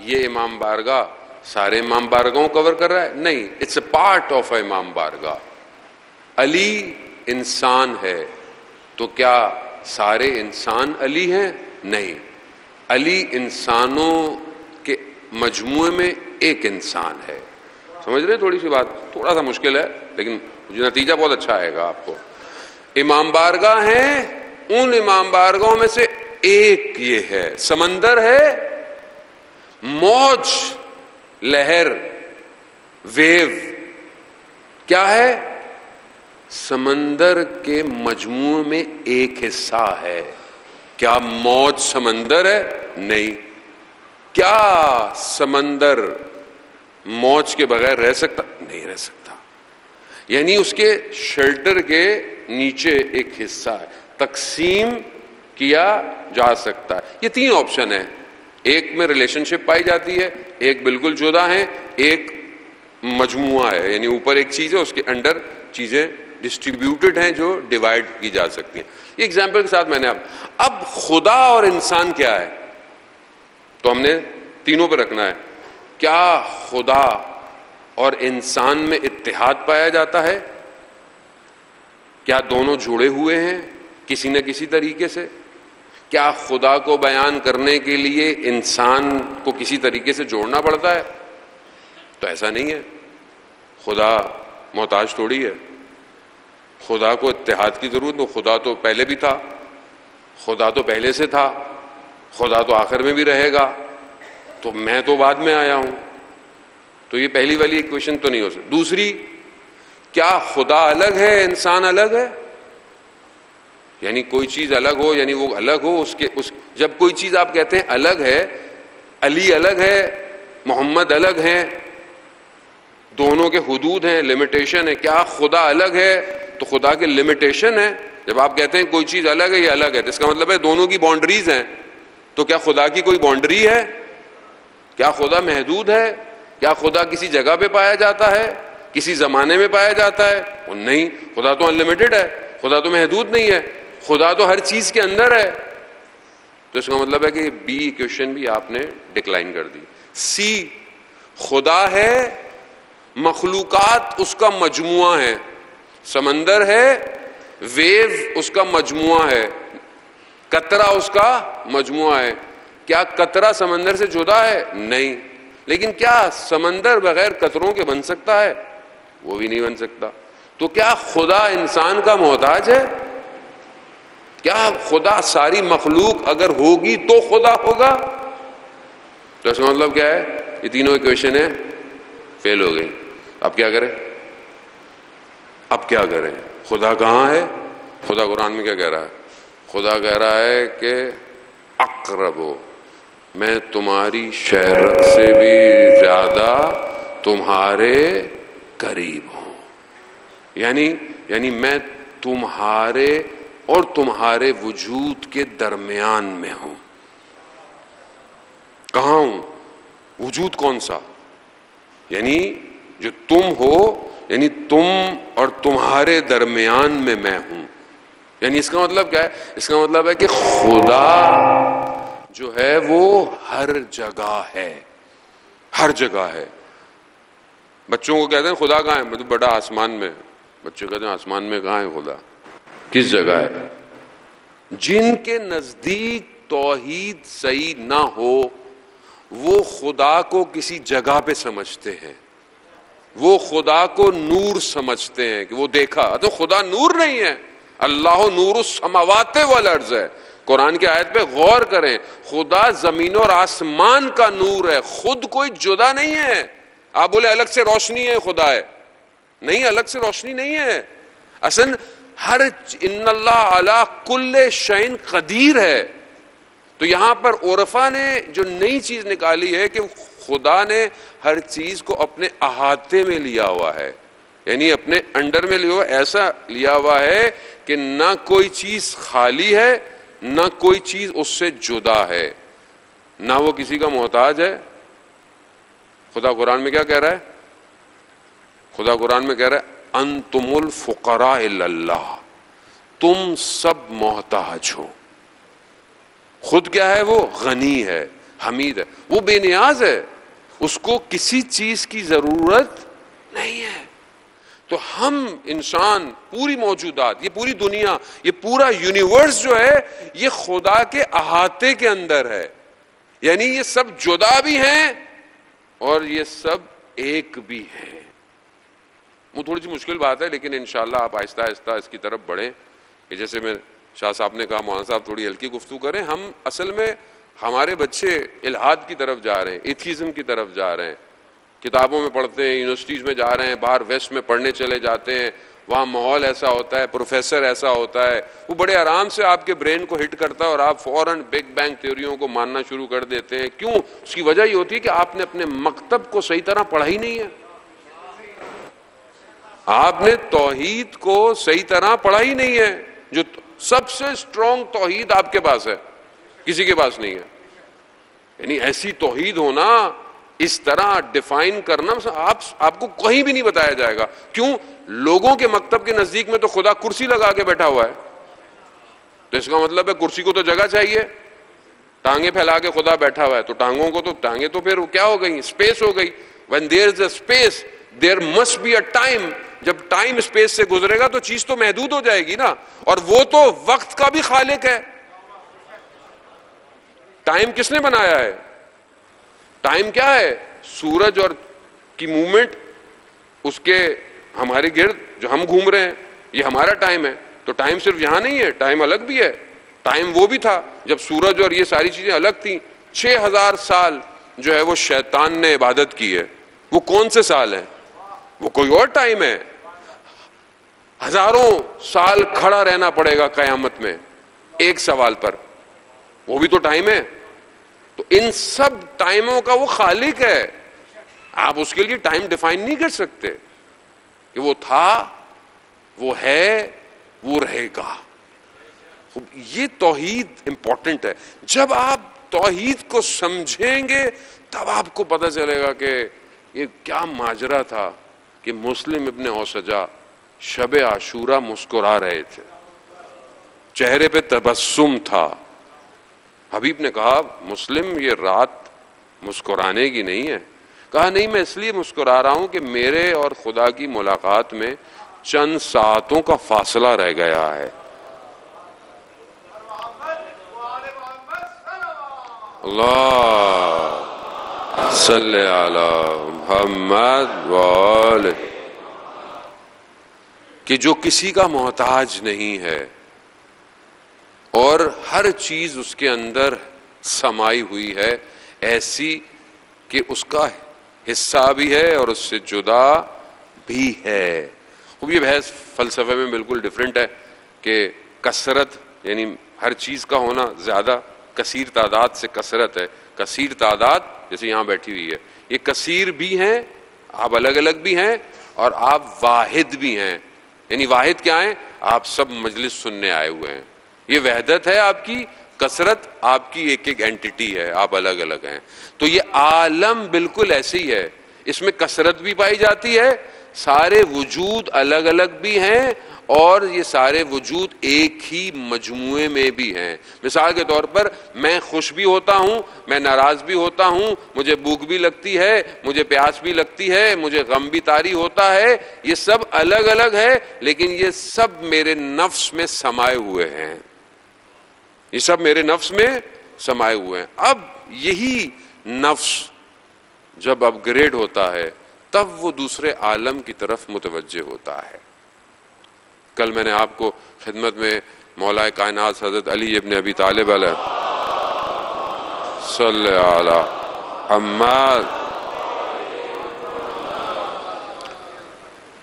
یہ امام بارگاہ سارے امام بارگاہوں کور کر رہا ہے؟ نہیں، اٹس اے پارٹ آف اے امام بارگاہ. علی انسان ہے، تو کیا سارے انسان علی ہیں؟ نہیں، علی انسانوں کے مجموعے میں ایک انسان ہے. سمجھ رہے ہیں؟ تھوڑی سی بات تھوڑا سا مشکل ہے، لیکن نتیجہ بہت اچھا آئے گا آپ کو. امام بارگاہ ہیں، ان امام بارگاہوں میں سے ایک یہ ہے. سمندر ہے، موج، لہر، ویو کیا ہے؟ سمندر کے مجموعے میں ایک حصہ ہے. کیا موج سمندر ہے؟ نہیں. کیا سمندر موج کے بغیر رہ سکتا؟ نہیں رہ سکتا. یعنی اس کے شیلٹر کے نیچے ایک حصہ ہے، تقسیم کیا جا سکتا ہے. یہ تین آپشن ہیں. ایک میں ریلیشن شپ پائی جاتی ہے، ایک بالکل جدا ہے، ایک مجموعہ ہے، یعنی اوپر ایک چیز ہے، اس کے انڈر چیزیں ڈسٹریبیوٹڈ ہیں جو ڈیوائڈ کی جا سکتی ہیں. یہ ایگزامپل کے ساتھ میں نے اب خدا اور انسان کیا ہے، تو ہم نے تینوں پہ رکھنا ہے. کیا خدا اور انسان میں اتحاد پایا جاتا ہے؟ کیا دونوں جڑے ہوئے ہیں کسی نہ کسی طریقے سے؟ کیا خدا کو بیان کرنے کے لیے انسان کو کسی طریقے سے جوڑنا پڑتا ہے؟ تو ایسا نہیں ہے. خدا محتاج تھوڑی ہے. خدا کو اتحاد کی ضرورت نہیں. خدا تو پہلے بھی تھا، خدا تو پہلے سے تھا، خدا تو آخر میں بھی رہے گا، تو میں تو بعد میں آیا ہوں. تو یہ پہلی والی ایکویشن تو نہیں ہو سکتی. دوسری، کیا خدا الگ ہے، انسان الگ ہے؟ یعنی کوئی چیز الگ ہو، یعنی وہ الگ ہو جب کوئی چیز آپ کہتے ہیں الگ ہے، علی الگ ہے، محمد الگ ہیں، دونوں کے حدود ہیں، لمیٹیشن ہے. کیا خدا الگ ہے؟ تو خدا کے لمیٹیشن ہے. جب آپ کہتے ہیں کوئی چیز الگ ہے، یہ الگ ہے، تو اس کا مطلب ہے دونوں کی باؤنڈریز ہیں. تو کیا خدا کی کوئی باؤنڈری ہے؟ کیا خدا محدود ہے؟ کیا خدا کسی جگہ پہ پایا جاتا ہے، کسی زمانے میں پایا جاتا ہے؟ نہیں، خدا تو انلمیٹڈ ہے، خدا تو محدود نہیں ہے، خدا تو ہر چیز کے اندر ہے. تو اس کا مطلب ہے کہ بی ایکویشن بھی آپ نے ڈکلائن کر دی. سی، خدا ہے، مخلوقات اس کا مجموعہ ہے. سمندر ہے، ویو اس کا مجموعہ ہے، قطرہ اس کا مجموعہ ہے. کیا قطرہ سمندر سے جدا ہے؟ نہیں. لیکن کیا سمندر بغیر قطروں کے بن سکتا ہے؟ وہ بھی نہیں بن سکتا. تو کیا خدا انسان کا محتاج ہے؟ کیا خدا ساری مخلوق اگر ہوگی تو خدا ہوگا؟ تو اس کا مطلب کیا ہے؟ یہ تینوں ایکویشن ہیں فیل ہو گئی. اب کیا کریں؟ اب کیا کریں؟ خدا کہاں ہے؟ خدا قرآن میں کیا کہہ رہا ہے؟ خدا کہہ رہا ہے کہ اقرب ہو، میں تمہاری شہرت سے بھی زیادہ تمہارے قریب ہوں. یعنی میں تمہارے اور تمہارے وجود کے درمیان میں ہوں. کہاں ہوں؟ وجود کون سا؟ یعنی جو تم ہو، یعنی تم اور تمہارے درمیان میں ہوں. یعنی اس کا مطلب کیا ہے؟ اس کا مطلب ہے کہ خدا جو ہے وہ ہر جگہ ہے، ہر جگہ ہے. بچوں کو کہتے ہیں خدا کہاں ہے؟ مطلب بڑا آسمان میں. بچے کہتے ہیں آسمان میں کہاں ہے خدا؟ کس جگہ ہے؟ جن کے نزدیک توحید صحیح نہ ہو وہ خدا کو کسی جگہ پہ سمجھتے ہیں، وہ خدا کو نور سمجھتے ہیں کہ وہ دیکھا. تو خدا نور نہیں ہے. اللہ نور السماوات والارض ہے. قرآن کی آیت پہ غور کریں. خدا زمین اور آسمان کا نور ہے، خود کوئی جدا نہیں ہے. آپ بولے الگ سے روشنی ہے، خدا ہے. نہیں، الگ سے روشنی نہیں ہے. اصل ان اللہ علی کل شیء قدیر ہے. تو یہاں پر عرفا نے جو نئی چیز نکالی ہے کہ خدا نے ہر چیز کو اپنے احاطے میں لیا ہوا ہے، یعنی اپنے انڈر میں لیا ہوا، ایسا لیا ہوا ہے کہ نہ کوئی چیز خالی ہے، نہ کوئی چیز اس سے جدا ہے، نہ وہ کسی کا محتاج ہے. خدا قرآن میں کیا کہہ رہا ہے؟ خدا قرآن میں کہہ رہا ہے انتم الفقراء الی اللہ، تم سب محتاج ہو. خود کیا ہے؟ وہ غنی ہے، حمید ہے، وہ بے نیاز ہے، اس کو کسی چیز کی ضرورت نہیں ہے. تو ہم انسان، پوری موجودات، یہ پوری دنیا، یہ پورا یونیورس جو ہے یہ خدا کے احاطے کے اندر ہے. یعنی یہ سب جدا بھی ہیں اور یہ سب ایک بھی ہیں. وہ تھوڑی سی مشکل بات ہے، لیکن انشاءاللہ آپ آہستہ آہستہ اس کی طرف بڑھیں کہ جیسے میں شاہ صاحب نے کہا، مولانا صاحب تھوڑی ہلکی گفتگو کریں. ہم اصل میں ہمارے بچے الحاد کی طرف جا رہے ہیں، ایتھیزم کی طرف جا رہے ہیں. کتابوں میں پڑھتے ہیں، یونیورسٹیز میں جا رہے ہیں، باہر ویسٹ میں پڑھنے چلے جاتے ہیں، وہاں ماحول ایسا ہوتا ہے، پروفیسر ایسا ہوتا ہے، وہ بڑے آرام سے آپ کے برین کو ہٹ کرتا ہے اور آپ فوراً بگ بینگ تھیوریوں کو ماننا شروع کر دیتے ہیں. کیوں؟ اس کی وجہ یہ ہوتی ہے کہ آپ نے اپنے مکتب کو صحیح طرح پڑھا ہی نہیں ہے. آپ نے توحید کو صحیح طرح پڑھا ہی نہیں ہے. جو سب سے اسٹرانگ توحید آپ کے پاس ہے، کسی کے پاس نہیں ہے. یعنی ایسی توحید ہونا، اس طرح ڈیفائن کرنا آپ کو کہیں بھی نہیں بتایا جائے گا. کیوں؟ لوگوں کے مکتب کے نزدیک میں تو خدا کرسی لگا کے بیٹھا ہوا ہے. تو اس کا مطلب ہے کرسی کو تو جگہ چاہیے. ٹانگیں پھیلا کے خدا بیٹھا ہوا ہے تو ٹانگیں تو پھر کیا ہو گئی؟ اسپیس ہو گئی. when there is a space there must be a time. جب ٹائم اسپیس سے گزرے گا تو چیز تو محدود ہو جائے گی نا. اور وہ تو وقت کا بھی خالق ہے. ٹائم کس نے بنایا ہے؟ ٹائم کیا ہے؟ سورج اور کی موومنٹ، اس کے ہمارے گرد جو ہم گھوم رہے ہیں، یہ ہمارا ٹائم ہے. تو ٹائم صرف یہاں نہیں ہے، ٹائم الگ بھی ہے. ٹائم وہ بھی تھا جب سورج اور یہ ساری چیزیں الگ تھیں. 6000 سال جو ہے وہ شیطان نے عبادت کی ہے. وہ کون سے سال ہیں؟ وہ کوئی اور ٹائم ہے. ہزاروں سال کھڑا رہنا پڑے گا قیامت میں ایک سوال پر، وہ بھی تو ٹائم ہے. تو ان سب ٹائموں کا وہ خالق ہے. آپ اس کے لیے ٹائم ڈیفائن نہیں کر سکتے کہ وہ تھا، وہ ہے، وہ رہے گا. یہ توحید امپورٹنٹ ہے. جب آپ توحید کو سمجھیں گے تب آپ کو پتہ چلے گا کہ یہ کیا ماجرا تھا کہ مسلم ابن اوسجا شب عاشورہ مسکرا رہے تھے، چہرے پہ تبسم تھا. حبیب نے کہا مسلم یہ رات مسکرانے کی نہیں ہے. کہا نہیں، میں اس لیے مسکرا رہا ہوں کہ میرے اور خدا کی ملاقات میں چند ساعتوں کا فاصلہ رہ گیا ہے. اللہ صلی علی محمد وآلہ. کہ جو کسی کا محتاج نہیں ہے اور ہر چیز اس کے اندر سمائی ہوئی ہے، ایسی کہ اس کا حصہ بھی ہے اور اس سے جدا بھی ہے. خوب یہ بحث فلسفے میں بالکل ڈیفرنٹ ہے کہ کثرت یعنی ہر چیز کا ہونا زیادہ، کثیر تعداد سے کثرت ہے. کثیر تعداد جیسے یہاں بیٹھی ہوئی ہے، یہ کثیر بھی ہیں، آپ الگ الگ بھی ہیں، اور آپ واحد بھی ہیں. یعنی واحد کیا ہیں؟ آپ سب مجلس سننے آئے ہوئے ہیں. یہ وحدت ہے آپ کی، کثرت آپ کی ایک ایک اینٹیٹی ہے، آپ الگ الگ ہیں. تو یہ عالم بالکل ایسے ہی ہے، اس میں کثرت بھی پائی جاتی ہے، سارے وجود الگ الگ بھی ہیں، اور یہ سارے وجود ایک ہی مجموعے میں بھی ہیں. مثال کے طور پر میں خوش بھی ہوتا ہوں، میں ناراض بھی ہوتا ہوں، مجھے بھوک بھی لگتی ہے، مجھے پیاس بھی لگتی ہے، مجھے غم بھی طاری ہوتا ہے. یہ سب الگ الگ ہے لیکن یہ سب میرے نفس میں سمائے ہوئے ہیں. یہ سب میرے نفس میں سمائے ہوئے ہیں. اب یہی نفس جب اپ گریڈ ہوتا ہے تب وہ دوسرے عالم کی طرف متوجہ ہوتا ہے. کل میں نے آپ کو خدمت میں مولا کائنات حضرت علی ابن ابی طالب علیہ صلی علی محمد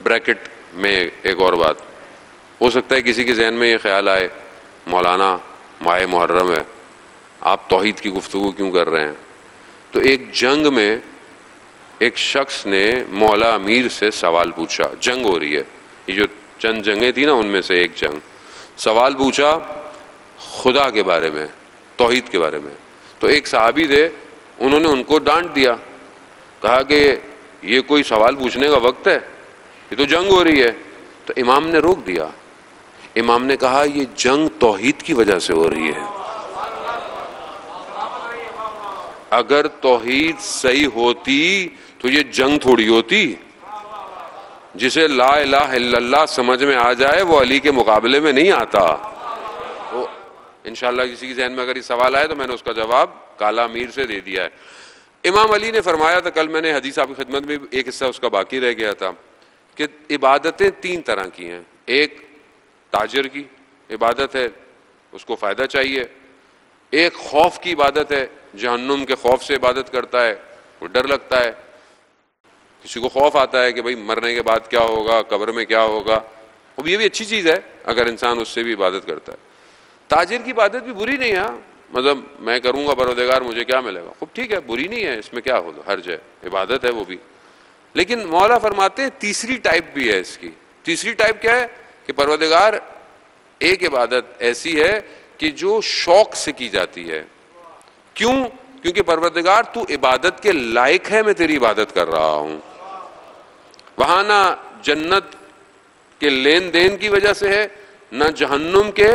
بریکٹ میں ایک اور بات، ہو سکتا ہے کسی کے ذہن میں یہ خیال آئے مولانا ماہ محرم ہے، آپ توحید کی گفتگو کیوں کر رہے ہیں؟ تو ایک جنگ میں ایک شخص نے مولا امیر سے سوال پوچھا، جنگ ہو رہی ہے، یہ جو چند جنگیں تھیں نا ان میں سے ایک جنگ، سوال پوچھا خدا کے بارے میں، توحید کے بارے میں. تو ایک صحابی تھے، انہوں نے ان کو ڈانٹ دیا، کہا کہ یہ کوئی سوال پوچھنے کا وقت ہے، یہ تو جنگ ہو رہی ہے. تو امام نے روک دیا، امام نے کہا یہ جنگ توحید کی وجہ سے ہو رہی ہے، اگر توحید صحیح ہوتی تو یہ جنگ تھوڑی ہوتی. جسے لا الہ الا اللہ سمجھ میں آ جائے وہ علی کے مقابلے میں نہیں آتا. تو انشاءاللہ کسی کے ذہن میں اگر یہ سوال آئے تو میں نے اس کا جواب کالا امیر سے دے دیا ہے. امام علی نے فرمایا تھا، کل میں نے حدیث آپ کی خدمت میں ایک حصہ اس کا باقی رہ گیا تھا، کہ عبادتیں تین طرح کی ہیں. ایک تاجر کی عبادت ہے، اس کو فائدہ چاہیے. ایک خوف کی عبادت ہے، جہنم کے خوف سے عبادت کرتا ہے، وہ ڈر لگتا ہے، کسی کو خوف آتا ہے کہ بھئی مرنے کے بعد کیا ہوگا، قبر میں کیا ہوگا. اب یہ بھی اچھی چیز ہے اگر انسان اس سے بھی عبادت کرتا ہے. تاجر کی عبادت بھی بری نہیں ہے، مطلب میں کروں گا پروردگار مجھے کیا ملے گا، خوب ٹھیک ہے، بری نہیں ہے، اس میں کیا ہوگا، حرج ہے، عبادت ہے وہ بھی. لیکن مولا فرماتے ہیں تیسری ٹائپ بھی ہے اس کی. تیسری ٹائپ کیا ہے کہ پروردگار ایک عبادت ایسی ہے کہ جو شوق سے کی جاتی ہے. کیوں؟ کیونکہ پروردگار تو عبادت کے لائق ہے، میں تیری عبادت کر رہا ہوں. وہاں نہ جنت کے لین دین کی وجہ سے ہے، نہ جہنم کے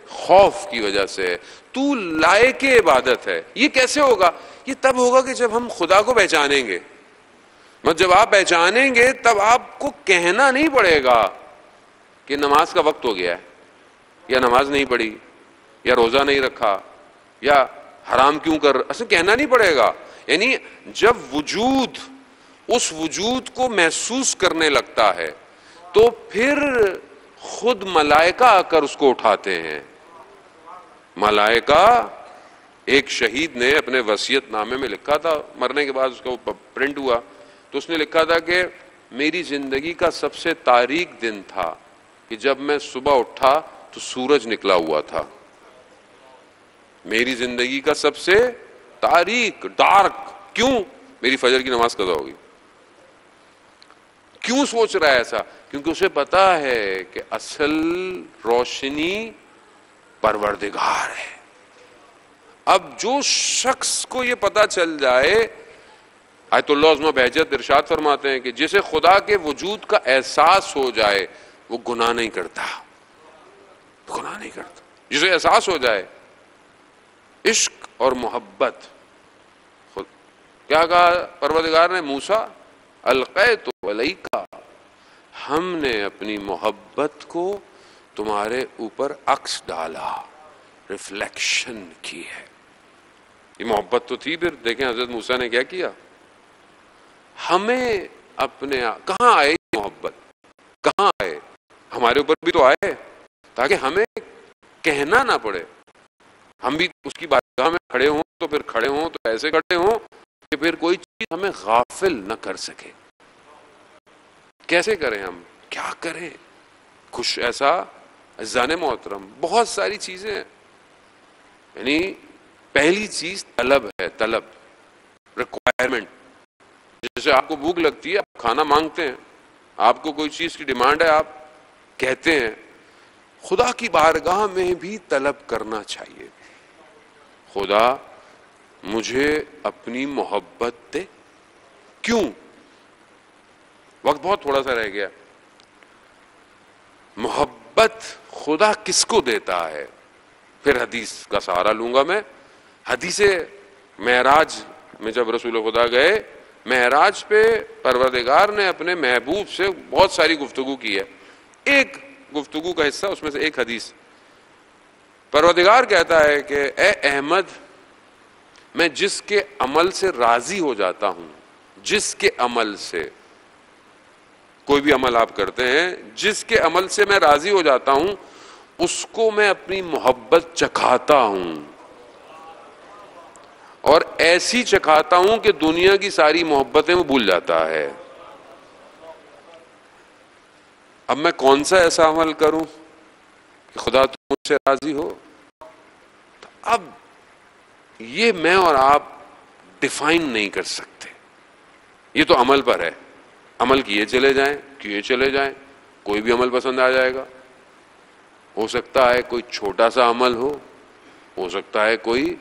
خوف کی وجہ سے ہے، تو لائق عبادت ہے. یہ کیسے ہوگا؟ یہ تب ہوگا کہ جب ہم خدا کو پہچانیں گے. مطلب جب آپ پہچانیں گے تب آپ کو کہنا نہیں پڑے گا کہ نماز کا وقت ہو گیا ہے، یا نماز نہیں پڑھی، یا روزہ نہیں رکھا، یا حرام کیوں کر، اصل کہنا نہیں پڑے گا. یعنی جب وجود اس وجود کو محسوس کرنے لگتا ہے تو پھر خود ملائکہ آ کر اس کو اٹھاتے ہیں. ملائکہ، ایک شہید نے اپنے وصیت نامے میں لکھا تھا، مرنے کے بعد اس کا پرنٹ ہوا، تو اس نے لکھا تھا کہ میری زندگی کا سب سے تاریک دن تھا کہ جب میں صبح اٹھا تو سورج نکلا ہوا تھا. میری زندگی کا سب سے تاریک، ڈارک. کیوں؟ میری فجر کی نماز قضا ہوگی. کیوں سوچ رہا ہے ایسا؟ کیونکہ اسے پتا ہے کہ اصل روشنی پروردگار ہے. اب جو شخص کو یہ پتا چل جائے، آیت اللہ عظمہ بہجت ارشاد فرماتے ہیں کہ جسے خدا کے وجود کا احساس ہو جائے وہ گناہ نہیں کرتا، گناہ نہیں کرتا. جسے احساس ہو جائے عشق اور محبت. کیا کہا پروردگار نے موسیٰ؟ القیت علیک، ہم نے اپنی محبت کو تمہارے اوپر عکس ڈالا، ریفلیکشن کی ہے. یہ محبت تو تھی. پھر دیکھیں حضرت موسیٰ نے کیا کیا، ہمیں اپنے کہاں آئے یہ محبت، کہاں آئے؟ ہمارے اوپر بھی تو آئے تاکہ ہمیں کہنا نہ پڑے. ہم بھی اس کی بارگاہ میں کھڑے ہوں تو پھر کھڑے ہوں تو ایسے کھڑے ہوں کہ پھر کوئی چیز ہمیں غافل نہ کر سکے. کیسے کریں ہم، کیا کریں؟ کچھ ایسا عزیزان محترم بہت ساری چیزیں ہیں. یعنی پہلی چیز طلب ہے، طلب، ریکوائرمنٹ. جیسے آپ کو بھوک لگتی ہے، آپ کھانا مانگتے ہیں، آپ کو کوئی چیز کی ڈیمانڈ ہے، آپ کہتے ہیں. خدا کی بارگاہ میں بھی طلب کرنا چاہیے. خدا مجھے اپنی محبت دے. کیوں؟ وقت بہت تھوڑا سا رہ گیا. محبت خدا کس کو دیتا ہے؟ پھر حدیث کا سہارا لوں گا میں. حدیث معراج میں جب رسول خدا گئے، معراج پہ پروردگار نے اپنے محبوب سے بہت ساری گفتگو کی ہے. ایک گفتگو کا حصہ اس میں سے ایک حدیث، پروردگار کہتا ہے کہ اے احمد، میں جس کے عمل سے راضی ہو جاتا ہوں، جس کے عمل سے، کوئی بھی عمل آپ کرتے ہیں، جس کے عمل سے میں راضی ہو جاتا ہوں اس کو میں اپنی محبت چکھاتا ہوں، اور ایسی چکھاتا ہوں کہ دنیا کی ساری محبتیں وہ بھول جاتا ہے. اب میں کون سا ایسا عمل کروں کہ خدا تو مجھ سے راضی ہو؟ اب یہ میں اور آپ ڈیفائن نہیں کر سکتے، یہ تو عمل پر ہے، عمل کیے چلے جائیں، کوئی بھی عمل پسند آ جائے گا. ہو سکتا ہے کوئی چھوٹا سا عمل ہو سکتا ہے کوئی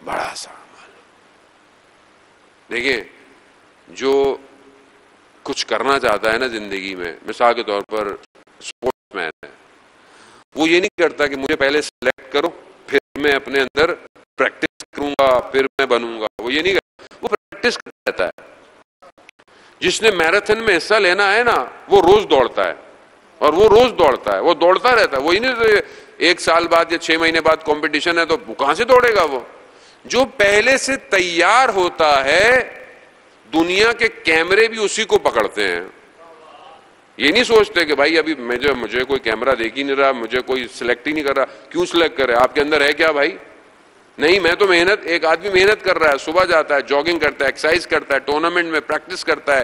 بڑا سا عمل. دیکھیں، جو کچھ کرنا چاہتا ہے نا زندگی میں، مثال کے طور پر اسپورٹس مین ہے، وہ یہ نہیں کرتا کہ مجھے پہلے سلیکٹ کرو پھر میں اپنے اندر پریکٹس کروں گا پھر میں بنوں گا. وہ یہ نہیں کرتا، وہ پریکٹس کرتا رہتا ہے. جس نے میراتھن میں حصہ لینا ہے نا، وہ روز دوڑتا ہے، اور وہ روز دوڑتا ہے، وہ دوڑتا رہتا ہے. وہی نہیں ایک سال بعد یا 6 مہینے بعد کمپٹیشن ہے تو کہاں سے دوڑے گا؟ وہ جو پہلے سے تیار ہوتا ہے، دنیا کے کیمرے بھی اسی کو پکڑتے ہیں. یہ نہیں سوچتے کہ بھائی ابھی مجھے کوئی کیمرہ دیکھ ہی نہیں رہا، مجھے کوئی سلیکٹ ہی نہیں کر رہا. کیوں سلیکٹ کرے؟ آپ کے اندر ہے کیا بھائی؟ نہیں، میں تو ایک آدمی محنت کر رہا ہے، صبح جاتا ہے، جاگنگ کرتا ہے، ایکسرسائز کرتا ہے، ٹورنامنٹ میں پریکٹس کرتا ہے،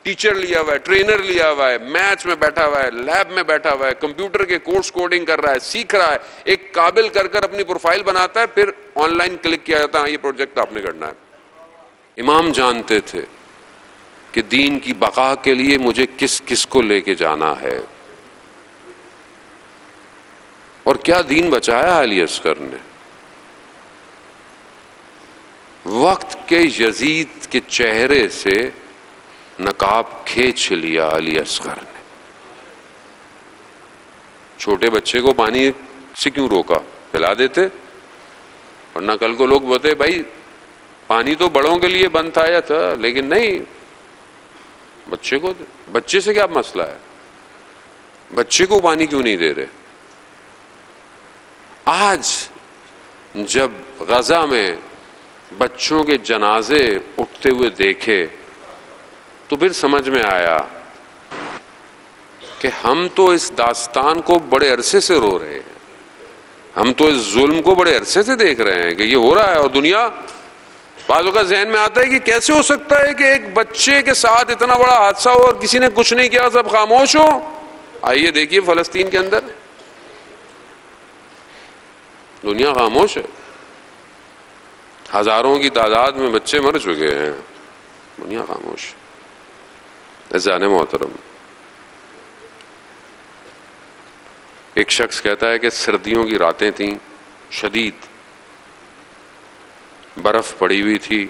ٹیچر لیا ہوا ہے، ٹرینر لیا ہوا ہے، میچ میں بیٹھا ہوا ہے، لیب میں بیٹھا ہوا ہے، کمپیوٹر کے کورس کوڈنگ کر رہا ہے، سیکھ رہا ہے، ایک قابل کر اپنی پروفائل بناتا ہے، پھر آن لائن کلک کیا جاتا ہے، یہ پروجیکٹ آپ نے کرنا ہے. امام جانتے تھے کہ دین کی بقا کے لیے مجھے کس کو لے کے جانا ہے. اور کیا دین بچایا علی اصغر نے. وقت کے یزید کے چہرے سے نقاب کھینچ لیا علی اصغر نے. چھوٹے بچے کو پانی سے کیوں روکا؟ پلا دیتے. ورنہ کل کو لوگ بولتے بھائی پانی تو بڑوں کے لیے بند تھا یا تھا، لیکن نہیں، بچے سے کیا مسئلہ ہے؟ بچے کو پانی کیوں نہیں دے رہے؟ آج جب غزہ میں بچوں کے جنازے اٹھتے ہوئے دیکھے تو پھر سمجھ میں آیا کہ ہم تو اس داستان کو بڑے عرصے سے رو رہے ہیں، ہم تو اس ظلم کو بڑے عرصے سے دیکھ رہے ہیں کہ یہ ہو رہا ہے. اور دنیا بعضوں کا ذہن میں آتا ہے کہ کیسے ہو سکتا ہے کہ ایک بچے کے ساتھ اتنا بڑا حادثہ ہو اور کسی نے کچھ نہیں کیا، سب خاموش ہو. آئیے دیکھیے فلسطین کے اندر دنیا خاموش ہے، ہزاروں کی تعداد میں بچے مر چکے ہیں، دنیا خاموش. عزیزان محترم، ایک شخص کہتا ہے کہ سردیوں کی راتیں تھیں، شدید برف پڑی ہوئی تھی،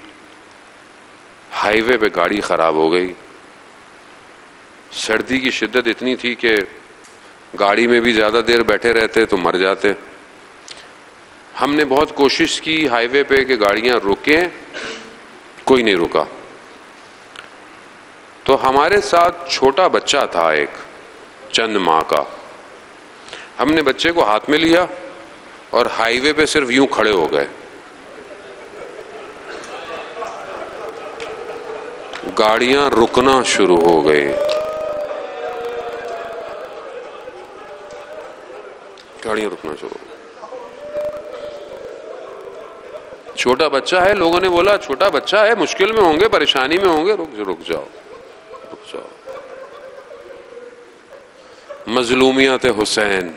ہائی وے پہ گاڑی خراب ہو گئی. سردی کی شدت اتنی تھی کہ گاڑی میں بھی زیادہ دیر بیٹھے رہتے تو مر جاتے. ہم نے بہت کوشش کی ہائی وے پہ کہ گاڑیاں رکیں، کوئی نہیں رکا. تو ہمارے ساتھ چھوٹا بچہ تھا ایک چند ماہ کا. ہم نے بچے کو ہاتھ میں لیا اور ہائی وے پہ صرف یوں کھڑے ہو گئے. گاڑیاں رکنا شروع ہو گئی، گاڑیاں رکنا شروع ہو گئی. چھوٹا بچہ ہے، لوگوں نے بولا چھوٹا بچہ ہے، مشکل میں ہوں گے، پریشانی میں ہوں گے، رک جاؤ. مظلومیت حسین،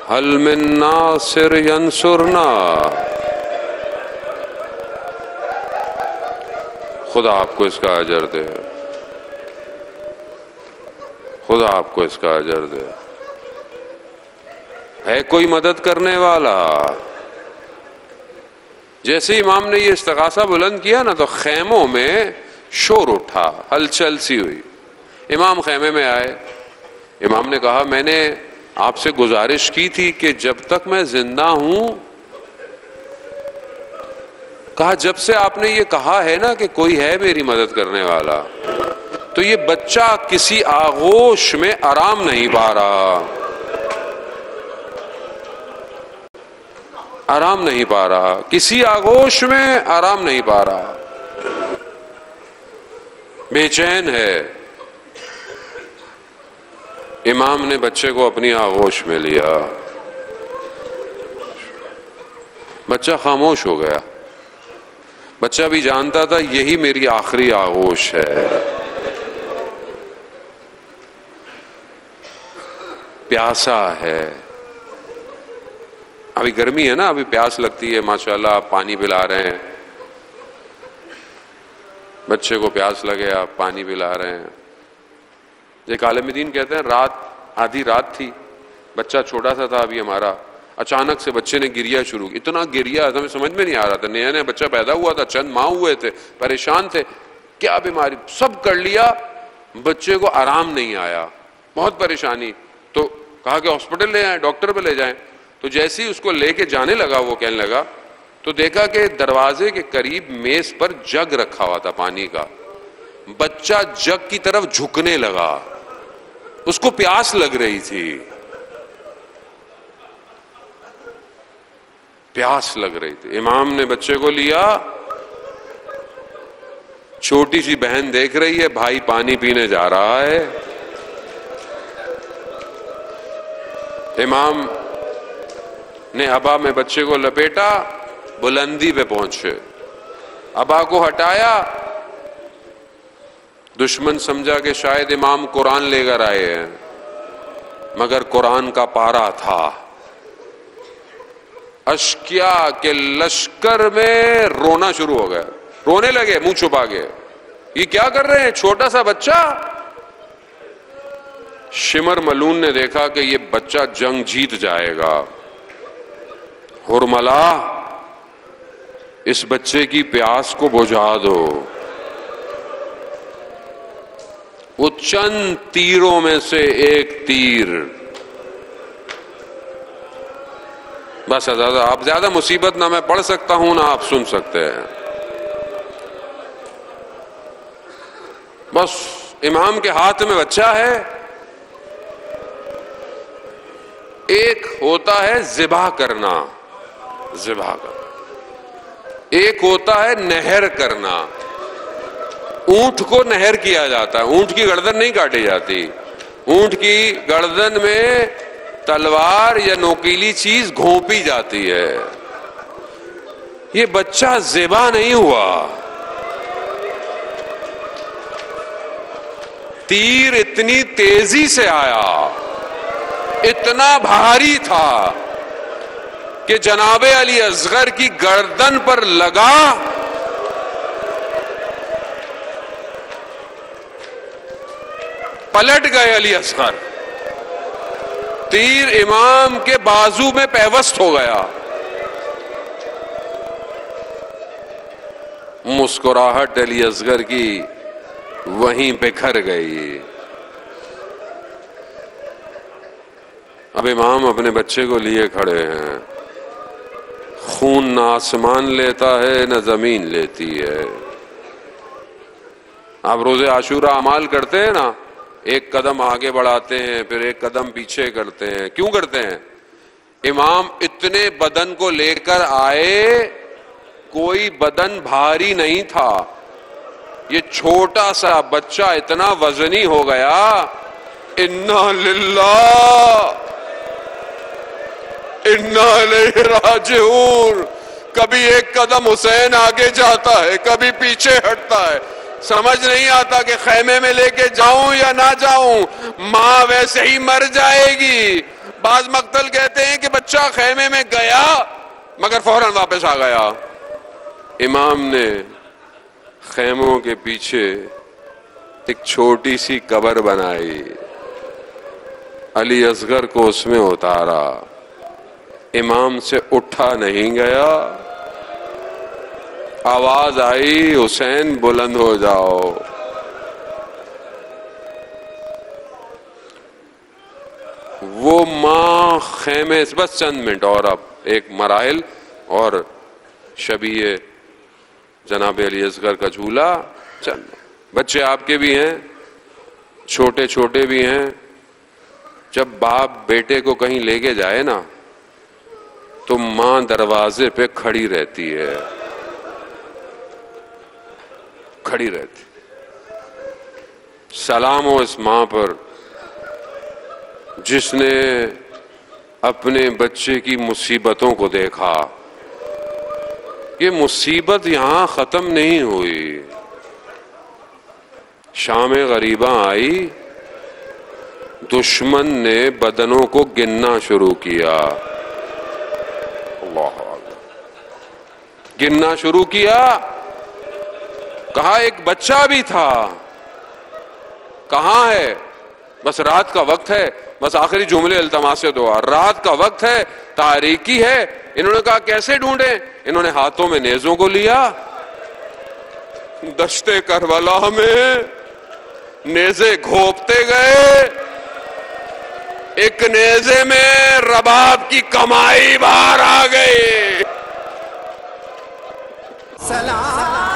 حل من ناصر ینصرنا. خدا آپ کو اس کا اجر دے، خدا آپ کو اس کا اجر دے. ہے کوئی مدد کرنے والا؟ جیسے امام نے یہ استغاثہ بلند کیا نا تو خیموں میں شور اٹھا، ہلچل سی ہوئی. امام خیمے میں آئے. امام نے کہا میں نے آپ سے گزارش کی تھی کہ جب تک میں زندہ ہوں، کہا جب سے آپ نے یہ کہا ہے نا کہ کوئی ہے میری مدد کرنے والا، تو یہ بچہ کسی آغوش میں آرام نہیں پا رہا، آرام نہیں پا رہا، کسی آغوش میں آرام نہیں پا رہا، بے چین ہے. امام نے بچے کو اپنی آغوش میں لیا، بچہ خاموش ہو گیا. بچہ بھی جانتا تھا یہی میری آخری آغوش ہے. پیاسا ہے. ابھی گرمی ہے نا, ابھی پیاس لگتی ہے, ماشاءاللہ آپ پانی پلا رہے ہیں, بچے کو پیاس لگے آپ پانی پلا رہے ہیں. ایک عالم دین کہتے ہیں رات آدھی رات تھی, بچہ چھوٹا سا تھا ابھی ہمارا, اچانک سے بچے نے گریا شروع کی. اتنا گریا ہمیں سمجھ میں نہیں آ رہا تھا, نیا نیا بچہ پیدا ہوا تھا, چند ماہ ہوئے تھے, پریشان تھے, کیا بیماری, سب کر لیا, بچے کو آرام نہیں آیا, بہت پریشانی. تو کہا کہ ہاسپٹل لے آئیں, ڈاکٹر پہ لے جائیں. تو جیسے ہی اس کو لے کے جانے لگا, وہ کہنے لگا, تو دیکھا کہ دروازے کے قریب میز پر جگ رکھا ہوا تھا پانی کا. بچہ جگ کی طرف جھکنے لگا, اس کو پیاس لگ رہی تھی, پیاس لگ رہی تھی. امام نے بچے کو لیا, چھوٹی سی بہن دیکھ رہی ہے, بھائی پانی پینے جا رہا ہے. امام نے ابا میں بچے کو لپیٹا, بلندی پہ پہنچے, ابا کو ہٹایا. دشمن سمجھا کہ شاید امام قرآن لے کر آئے ہیں, مگر قرآن کا پارا تھا. اشکیا کے لشکر میں رونا شروع ہو گیا, رونے لگے منہ چھپا کے. یہ کیا کر رہے ہیں, چھوٹا سا بچہ. شمر ملون نے دیکھا کہ یہ بچہ جنگ جیت جائے گا. ہرملا, اس بچے کی پیاس کو بجھا دو. وہ چند تیروں میں سے ایک تیر, بس آپ زیادہ مصیبت نہ میں پڑھ سکتا ہوں نہ آپ سن سکتے ہیں. بس امام کے ہاتھ میں بچہ ہے. ایک ہوتا ہے ذبح کرنا, ایک ہوتا ہے نہر کرنا. اونٹ کو نہر کیا جاتا ہے, اونٹ کی گردن نہیں کاٹی جاتی. اونٹ کی گردن میں تلوار یا نوکیلی چیز گھونپی جاتی ہے. یہ بچہ ذبح نہیں ہوا, تیر اتنی تیزی سے آیا, اتنا بھاری تھا کہ جناب علی اصغر کی گردن پر لگا. پلٹ گئے علی اصغر, تیر امام کے بازو میں پیوست ہو گیا. مسکراہٹ علی اصغر کی وہیں بکھر گئی. اب امام اپنے بچے کو لیے کھڑے ہیں. خون نہ آسمان لیتا ہے نہ زمین لیتی ہے. آپ روزے عاشورہ اعمال کرتے ہیں نا, ایک قدم آگے بڑھاتے ہیں پھر ایک قدم پیچھے کرتے ہیں. کیوں کرتے ہیں؟ امام اتنے بدن کو لے کر آئے, کوئی بدن بھاری نہیں تھا. یہ چھوٹا سا بچہ اتنا وزنی ہو گیا. انا للہ انا الیہ راجعون. کبھی ایک قدم حسین آگے جاتا ہے, کبھی پیچھے ہٹتا ہے. سمجھ نہیں آتا کہ خیمے میں لے کے جاؤں یا نہ جاؤں. ماں ویسے ہی مر جائے گی. بعض مقتل کہتے ہیں کہ بچہ خیمے میں گیا مگر فوراً واپس آ گیا. امام نے خیموں کے پیچھے ایک چھوٹی سی قبر بنائی, علی اصغر کو اس میں اتارا. امام سے اٹھا نہیں گیا. آواز آئی, حسین بلند ہو جاؤ. وہ ماں خیمے, بس چند منٹ اور, اب ایک مراحل اور شبیہ جناب علی اصغر کا جھولا. چند بچے آپ کے بھی ہیں, چھوٹے چھوٹے بھی ہیں. جب باپ بیٹے کو کہیں لے کے جائے نا تو ماں دروازے پہ کھڑی رہتی ہے, کھڑی رہتی. سلام ہو اس ماں پر جس نے اپنے بچے کی مصیبتوں کو دیکھا. یہ مصیبت یہاں ختم نہیں ہوئی. شام غریباں آئی, دشمن نے بدنوں کو گننا شروع کیا. اللہ گننا شروع کیا. کہا ایک بچہ بھی تھا. کہاں ہے؟ بس رات کا وقت ہے. بس آخری جملے التماس دعا. رات کا وقت ہے, تاریکی ہے. انہوں نے کہا کیسے ڈھونڈیں؟ انہوں نے ہاتھوں میں نیزوں کو لیا. دشتے کربلا میں نیزے گھوپتے گئے. ایک نیزے میں رباب کی کمائی باہر آ گئی. سلام